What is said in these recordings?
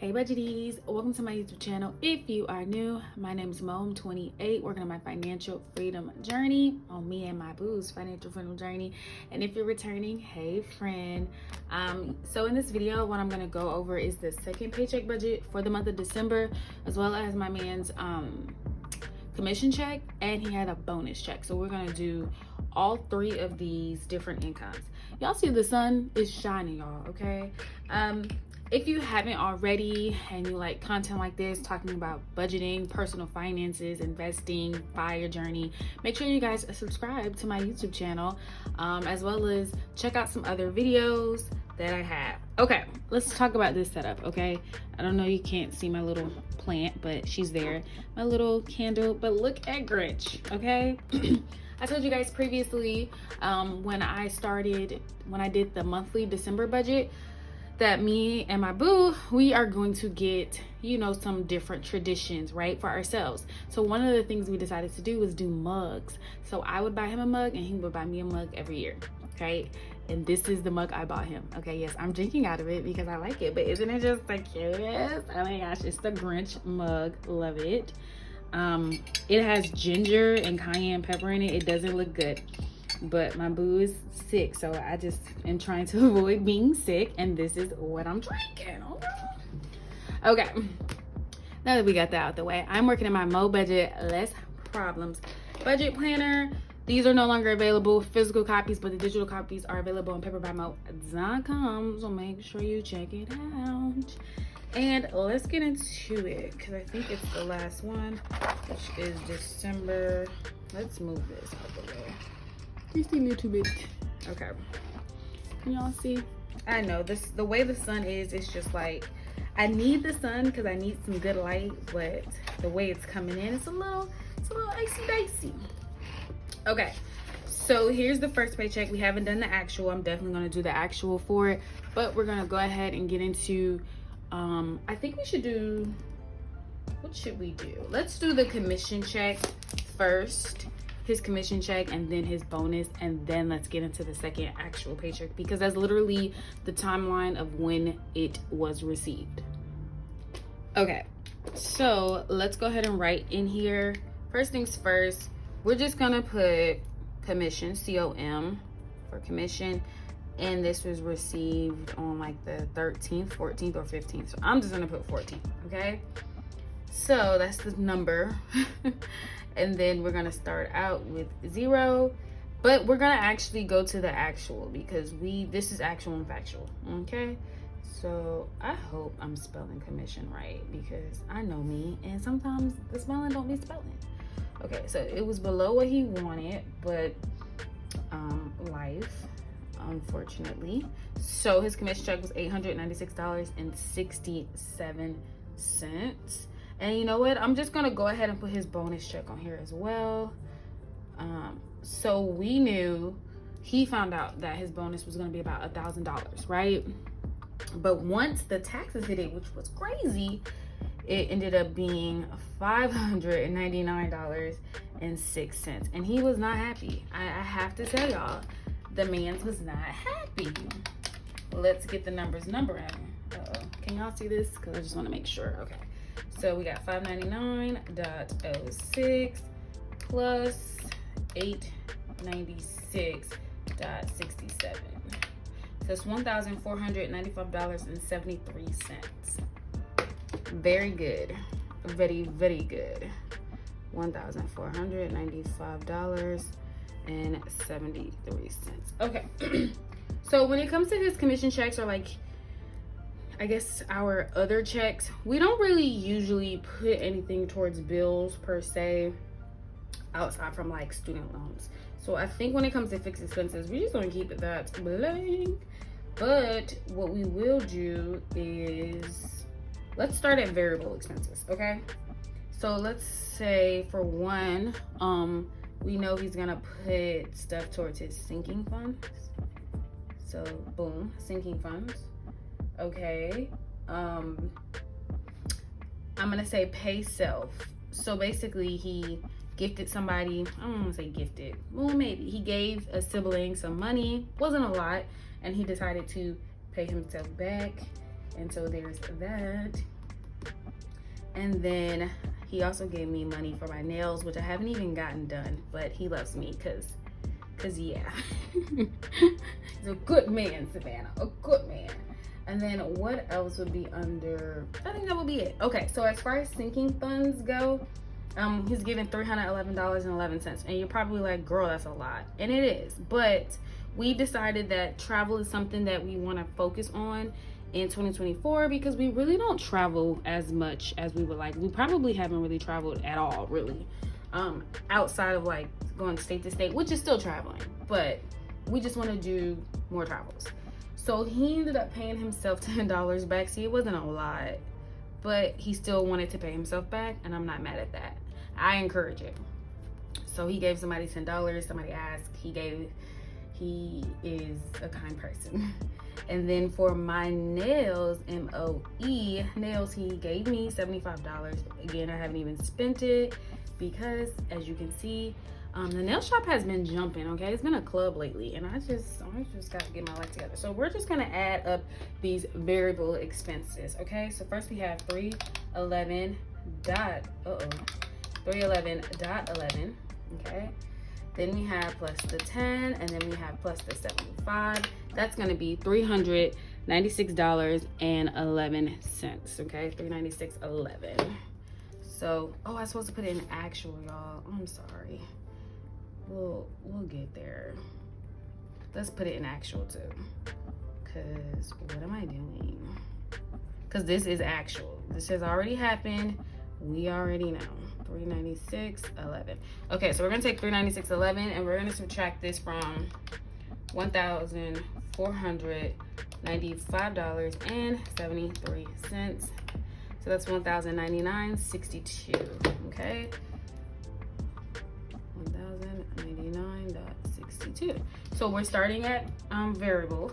Hey budgeties, welcome to my YouTube channel. If you are new, my name is Mo. I'm 28, working on my financial freedom journey, on me and my boo's financial freedom journey. And if you're returning, hey friend. So in this video, what I'm gonna go over is the second paycheck budget for the month of December, as well as my man's commission check, and he had a bonus check. So we're gonna do all three of these different incomes. Y'all see the sun is shining, y'all, okay? If you haven't already and you like content like this, talking about budgeting, personal finances, investing, buyer journey, make sure you guys subscribe to my YouTube channel, as well as check out some other videos that I have. Okay, let's talk about this setup, okay? I don't know, you can't see my little plant, but she's there. My little candle, but look at Grinch, okay? I told you guys previously, when I did the monthly December budget, that me and my boo, we are going to get, you know, some different traditions, right, for ourselves. So one of the things we decided to do was do mugs. So I would buy him a mug and he would buy me a mug every year, okay? And this is the mug I bought him. Okay, yes, I'm drinking out of it because I like it, but isn't it just the cutest? Oh my gosh, it's the Grinch mug, love it. It has ginger and cayenne pepper in it. It doesn't look good, but my boo is sick, so I just am trying to avoid being sick, and this is what I'm drinking. Okay, now that we got that out the way, I'm working in my Mo Budget Less Problems budget planner. These are no longer available physical copies, but the digital copies are available on paperbymo.com, so make sure you check it out. And let's get into it, because I think it's the last one, which is December. Let's move this out the way just a little bit. Okay, can y'all see? I know the way the sun is, it's just like, I need the sun because I need some good light, but the way it's coming in, it's a little icy dicey. Okay, so here's the first paycheck. We haven't done the actual. I'm definitely going to do the actual for it, but we're going to go ahead and get into I think we should do, what should we do? Let's do the commission check first, his commission check, and then his bonus, and then let's get into the second actual paycheck, because that's literally the timeline of when it was received. Okay, so let's go ahead and write in here. First things first, we're just gonna put commission, C-O-M, for commission, and this was received on like the 13th, 14th, or 15th. So I'm just gonna put 14th, okay? So that's the number. And then we're gonna start out with 0, but we're gonna actually go to the actual, because this is actual and factual, okay? So I hope I'm spelling commission right, because I know me, and sometimes the spelling don't be spelling. Okay, so it was below what he wanted, but life, unfortunately. So his commission check was $896.67. And you know what? I'm just gonna go ahead and put his bonus check on here as well. So we knew, he found out that his bonus was gonna be about $1,000, right? But once the taxes hit it, which was crazy, it ended up being $599.06. And he was not happy. I have to tell y'all, the man's was not happy. Let's get the number in. Can y'all see this? Because I just want to make sure. Okay. So we got 599.06 plus 896.67. So it's $1,495.73. Very good. Very, very good. $1,495.73. Okay. So when it comes to his commission checks, or like, I guess our other checks, we don't really usually put anything towards bills per se, outside from like student loans. So I think when it comes to fixed expenses, we're just gonna keep it that blank. But what we will do is, let's start at variable expenses, okay? So let's say for one, we know he's gonna put stuff towards his sinking funds. So boom, sinking funds. Okay, I'm gonna say pay self. So basically he gifted somebody, I don't want to say gifted, well maybe, he gave a sibling some money, wasn't a lot, and he decided to pay himself back. And so there's that. And then he also gave me money for my nails, which I haven't even gotten done, but he loves me because yeah. He's a good man, Savannah, a good man. And then what else would be under? I think that would be it. Okay, so as far as sinking funds go, he's given $311.11. And you're probably like, girl, that's a lot. And it is. But we decided that travel is something that we want to focus on in 2024 because we really don't travel as much as we would like. We probably haven't really traveled at all, really. Outside of like going state to state, which is still traveling. But we just want to do more travels. So he ended up paying himself $10 back. See, it wasn't a lot, but he still wanted to pay himself back, and I'm not mad at that. I encourage it. So he gave somebody $10. Somebody asked. He is a kind person. And then for my nails, MOE nails, he gave me $75. Again, I haven't even spent it because, as you can see, the nail shop has been jumping, okay? It's been a club lately, and I just got to get my life together. So we're just gonna add up these variable expenses, okay? So first we have 311.11, okay? Then we have plus the 10, and then we have plus the 75. That's gonna be $396.11, okay? $396.11. So, oh, I was supposed to put it in actual, y'all. I'm sorry. We'll get there. Let's put it in actual too. Cause what am I doing? Cause this is actual. This has already happened. We already know. 396.11. Okay, so we're gonna take 396.11 and we're gonna subtract this from $1,495.73. So that's $1,099.62. Okay. 1,099.62. So we're starting at variable,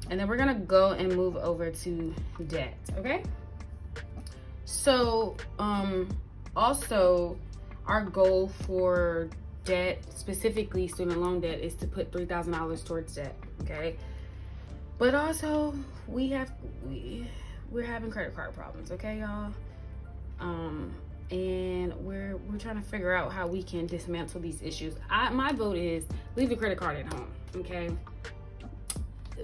and then we're gonna go and move over to debt. Okay. So also our goal for debt, specifically student loan debt, is to put $3,000 towards debt. Okay. But also we're having credit card problems. Okay, y'all. And we're trying to figure out how we can dismantle these issues. My vote is leave the credit card at home, okay?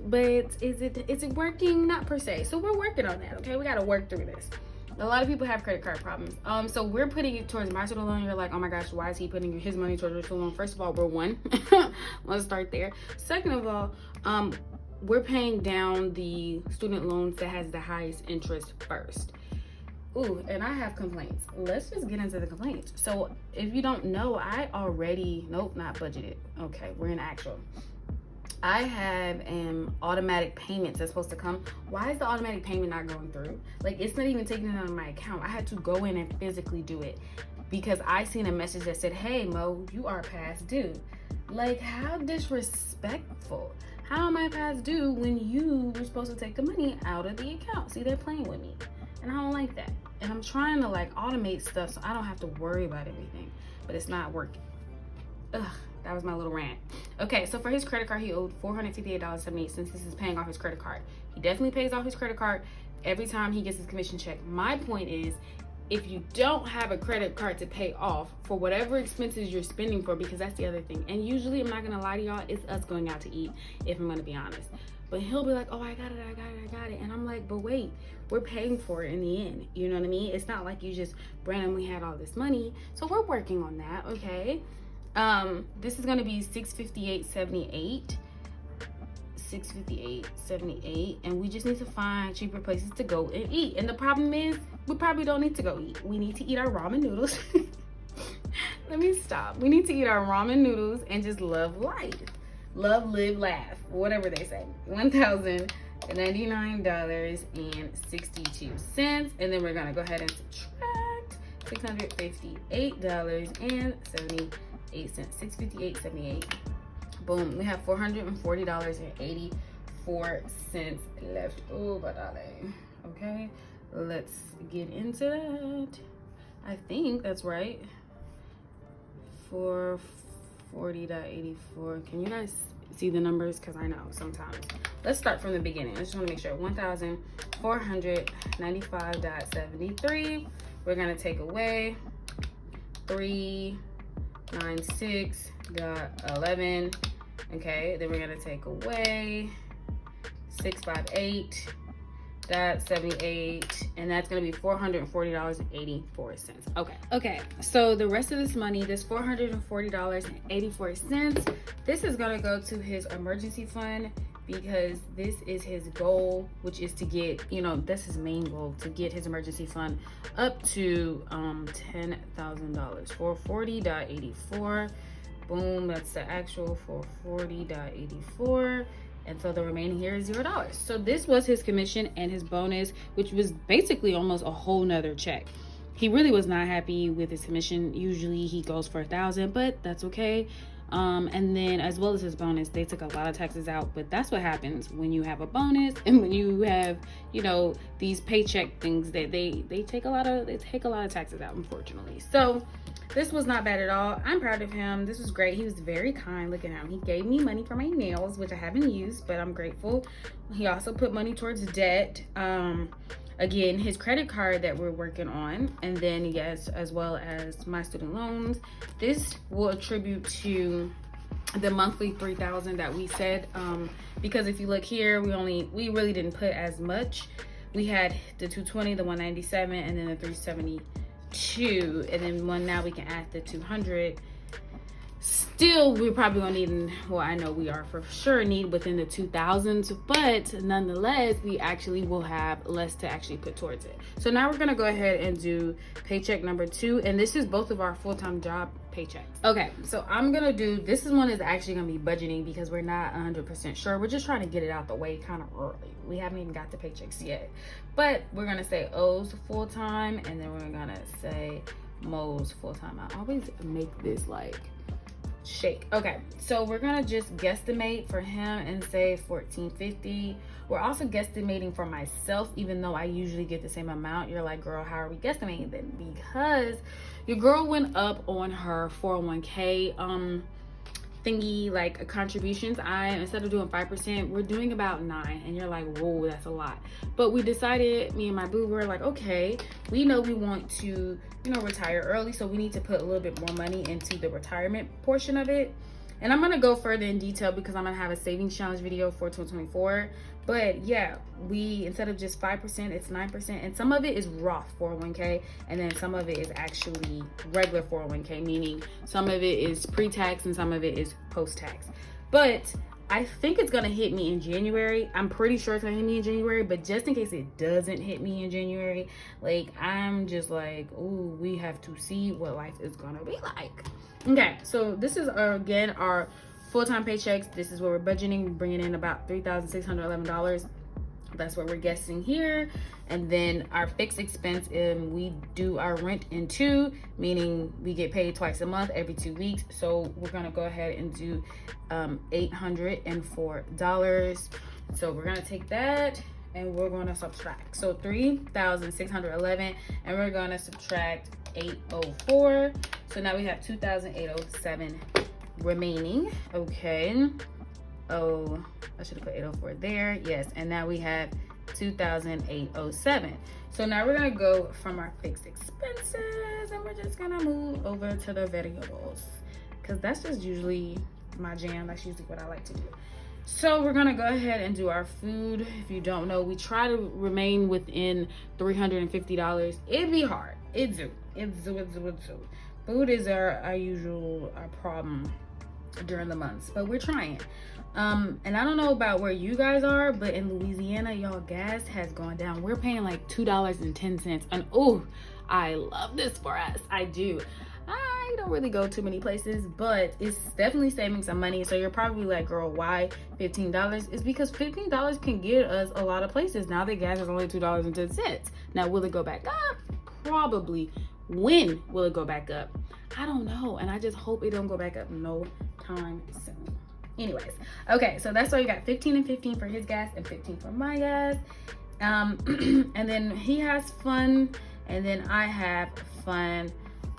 But is it working? Not per se. So we're working on that, okay? We got to work through this. A lot of people have credit card problems. So we're putting it towards my student loan. You're like, oh my gosh, why is he putting his money towards your student loan? First of all, we're one. Let's start there. Second of all, we're paying down the student loans that has the highest interest first. Ooh, and I have complaints. Let's just get into the complaints. So if you don't know, nope, not budgeted. Okay, we're in actual. I have automatic payments that's supposed to come. Why is the automatic payment not going through? Like, it's not even taking it out of my account. I had to go in and physically do it because I seen a message that said, hey, Mo, you are past due. Like, how disrespectful. How am I past due when you were supposed to take the money out of the account? See, they're playing with me. And I don't like that. And I'm trying to like automate stuff so I don't have to worry about everything. But it's not working. Ugh, that was my little rant. Okay, so for his credit card, he owed $458.78 since this is paying off his credit card. He definitely pays off his credit card every time he gets his commission check. My point is, if you don't have a credit card to pay off for whatever expenses you're spending for, because that's the other thing. And usually, I'm not gonna lie to y'all, it's us going out to eat, if I'm gonna be honest. But he'll be like, oh, I got it. And I'm like, but wait, we're paying for it in the end. You know what I mean? It's not like you just randomly had all this money. So we're working on that, okay? This is gonna be $658.78. $658.78, and we just need to find cheaper places to go and eat. And the problem is, we probably don't need to go eat. We need to eat our ramen noodles. Let me stop. We need to eat our ramen noodles and just love life. Love, live, laugh, whatever they say. $1,099.62. And then we're gonna go ahead and subtract $658.78. $658.78. Boom, we have $440.84 left over, darling. Okay, let's get into that. I think that's right. 440.84. Can you guys see the numbers? Because I know sometimes. Let's start from the beginning. I just want to make sure. $1,495.73 we're gonna take away 396, got 11. Okay, then we're gonna take away 658, got 78, and that's gonna be $440.84. Okay, so the rest of this money, this $440.84, this is gonna go to his emergency fund, because this is his goal, which is to get, you know, that's his main goal, to get his emergency fund up to $10,000. 440.84. Boom, that's the actual 440.84. And so the remaining here is $0. So this was his commission and his bonus, which was basically almost a whole nother check. He really was not happy with his commission. Usually he goes for $1,000, but that's okay. And then as well as his bonus, they took a lot of taxes out, but that's what happens when you have a bonus and when you have, you know, these paycheck things, that they take a lot of taxes out, unfortunately. So this was not bad at all. I'm proud of him. This was great. He was very kind. Look at him. He gave me money for my nails, which I haven't used, but I'm grateful. He also put money towards debt. Again, his credit card that we're working on, and then yes, as well as my student loans. This will attribute to the monthly $3,000 that we said, because if you look here, we really didn't put as much. We had the 220, the 197, and then the 372, and then now we can add the 200. Still, we're probably gonna need, well, I know we are for sure need within the 2000s, but nonetheless, we actually will have less to actually put towards it. So now we're gonna go ahead and do paycheck number 2, and this is both of our full-time job paychecks. Okay, so I'm gonna do, this is one is actually gonna be budgeting, because we're not 100% sure. We're just trying to get it out the way kind of early. We haven't even got the paychecks yet, but we're gonna say O's full-time, and then we're gonna say Mo's full-time. I always make this like shake. Okay, so we're gonna just guesstimate for him and say $1,450. We're also guesstimating for myself, even though I usually get the same amount. You're like, girl, how are we guesstimating then? Because your girl went up on her 401k thingy, like contributions. Instead of doing 5%, we're doing about 9%, and you're like, whoa, that's a lot. But we decided, me and my boo were like, okay, we know we want to, you know, retire early, so we need to put a little bit more money into the retirement portion of it. And I'm gonna go further in detail because I'm gonna have a savings challenge video for 2024. But yeah, we, instead of just 5%, it's 9%, and some of it is Roth 401k, and then some of it is actually regular 401k, meaning some of it is pre-tax and some of it is post-tax. But I think it's gonna hit me in January. I'm pretty sure it's gonna hit me in January, but just in case it doesn't hit me in January, like, I'm just like, ooh, we have to see what life is gonna be like. Okay, so this is again our full-time paychecks. This is what we're budgeting, bringing in about $3,611. That's what we're guessing here. And then our fixed expense, we do our rent in 2, meaning we get paid twice a month, every 2 weeks. So we're gonna go ahead and do $804. So we're gonna take that and we're gonna subtract. So $3,611, and we're gonna subtract $804. So now we have $2,807 remaining. Okay. Oh, I should have put 804 there. Yes, and now we have 2,807. So now we're gonna go from our fixed expenses, and we're just gonna move over to the variables, because that's just usually my jam. That's usually what I like to do. So we're gonna go ahead and do our food. If you don't know, we try to remain within $350. It'd be hard. It's do. Food is our usual problem during the months, but we're trying. And I don't know about where you guys are, but in Louisiana, y'all, gas has gone down. We're paying like $2.10, and oh, I love this for us. I do. I don't really go too many places, but it's definitely saving some money. So you're probably like, girl, why $15? It's because $15 can get us a lot of places. Now that gas is only $2.10. Now, will it go back up? Probably. When will it go back up? I don't know, and I just hope it don't go back up no time soon. Anyways, okay, so that's why you got 15 and 15 for his gas and 15 for my gas. And then he has fun, and then I have fun.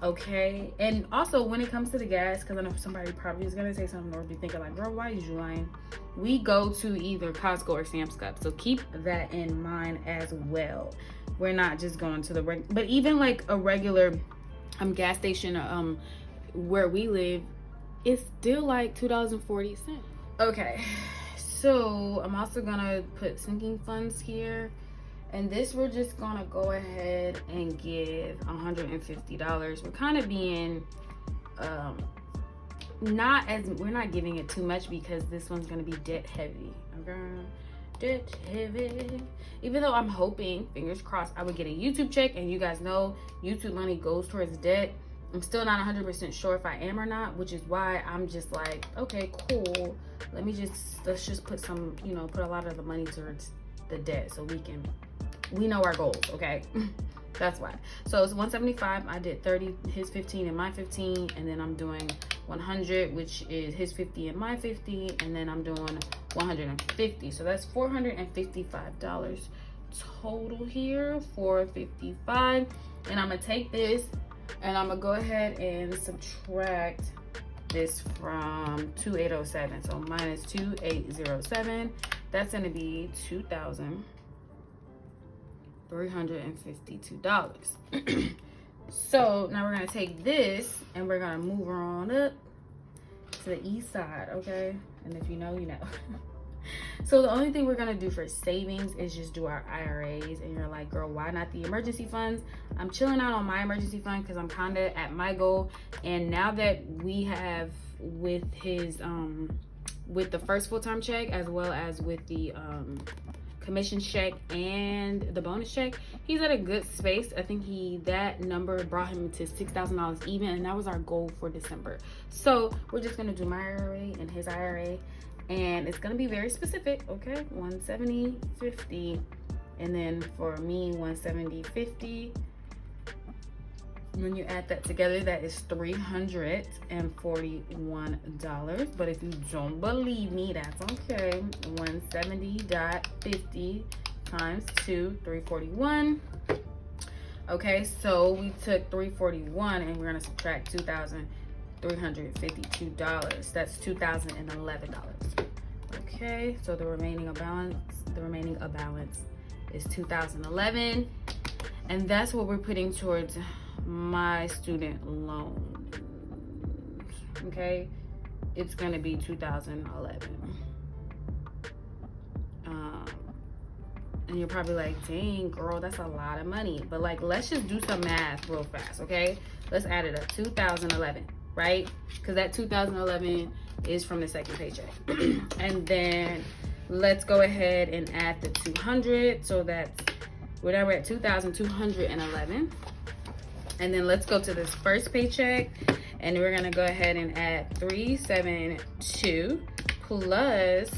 Okay, and also when it comes to the gas, because I know somebody probably is gonna say something or be thinking like, girl, why is you lying? We go to either Costco or Sam's Club, so keep that in mind as well. We're not just going to the but even like a regular gas station where we live, it's still like $2.40. Okay, so I'm also gonna put sinking funds here. And this, we're just gonna go ahead and give $150. We're kind of being, we're not giving it too much because this one's gonna be debt heavy. Okay, debt heavy. Even though I'm hoping, fingers crossed, I would get a YouTube check, and you guys know YouTube money goes towards debt. I'm still not 100% sure if I am or not, which is why I'm just like, okay, cool. Let's just put some, put a lot of the money towards the debt so we know our goals, okay? That's why. So it's 175. I did 30, his 15 and my 15, and then I'm doing 100, which is his 50 and my 50, and then I'm doing 150. So that's $455 total here, 455. And I'm gonna take this and I'm gonna go ahead and subtract this from 2807. So minus 2807. That's gonna be $2,352. So now we're gonna take this and we're gonna move her on up to the east side, okay? And if you know, you know. So the only thing we're gonna do for savings is just do our IRAs. And you're like, girl, why not the emergency funds? I'm chilling out on my emergency fund because I'm kind of at my goal. And now that we have with his with the first full-time check, as well as with the commission check and the bonus check, he's at a good space. I think that number brought him to $6,000 even, and that was our goal for December. So we're just gonna do my IRA and his IRA, and it's gonna be very specific, okay? 170.50, and then for me 170.50. When you add that together, that is $341. But if you don't believe me, that's okay. 170.50 times 2, 341. Okay, so we took 341 and we're gonna subtract $2,352. That's $2,011. Okay, so the remaining balance is $2,011, and that's what we're putting towards my student loan. Okay, it's gonna be 2011. And you're probably like, dang girl, that's a lot of money. But like, let's just do some math real fast, okay? Let's add it up. 2011, right? Because that 2011 is from the second paycheck. And then let's go ahead and add the 200. So that's, we're at 2,211. And then let's go to this first paycheck, and we're gonna go ahead and add 372 plus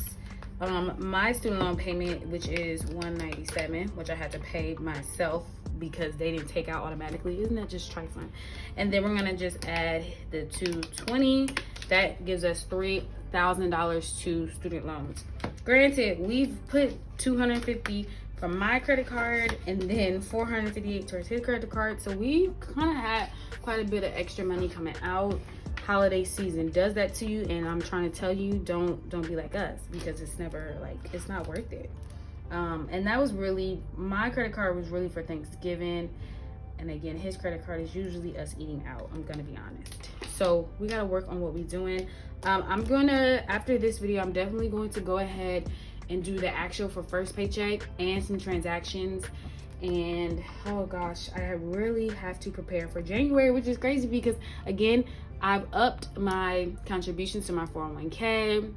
my student loan payment, which is 197, which I had to pay myself because they didn't take out automatically. Isn't that just trifling? And then we're gonna just add the 220. That gives us $3,000 to student loans. Granted, we've put 250 from my credit card and then 458 towards his credit card, so we kind of had quite a bit of extra money coming out. Holiday season does that to you, and I'm trying to tell you, don't be like us, because it's never like, it's not worth it. And that was really, my credit card was really for Thanksgiving, and again, his credit card is usually us eating out, I'm gonna be honest. So we gotta work on what we're doing. I'm gonna, after this video, I'm definitely going to go ahead and do the actual for first paycheck and some transactions. And oh gosh, I really have to prepare for January, which is crazy because again, I've upped my contributions to my 401k.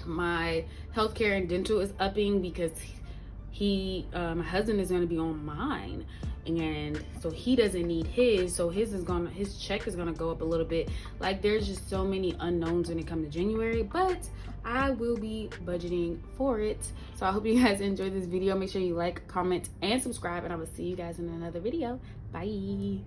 My healthcare and dental is upping because my husband is going to be on mine, and so he doesn't need his, so his check is gonna go up a little bit. Like, there's just so many unknowns when it comes to January, but I will be budgeting for it. So I hope you guys enjoyed this video. Make sure you like, comment, and subscribe, and I will see you guys in another video. Bye.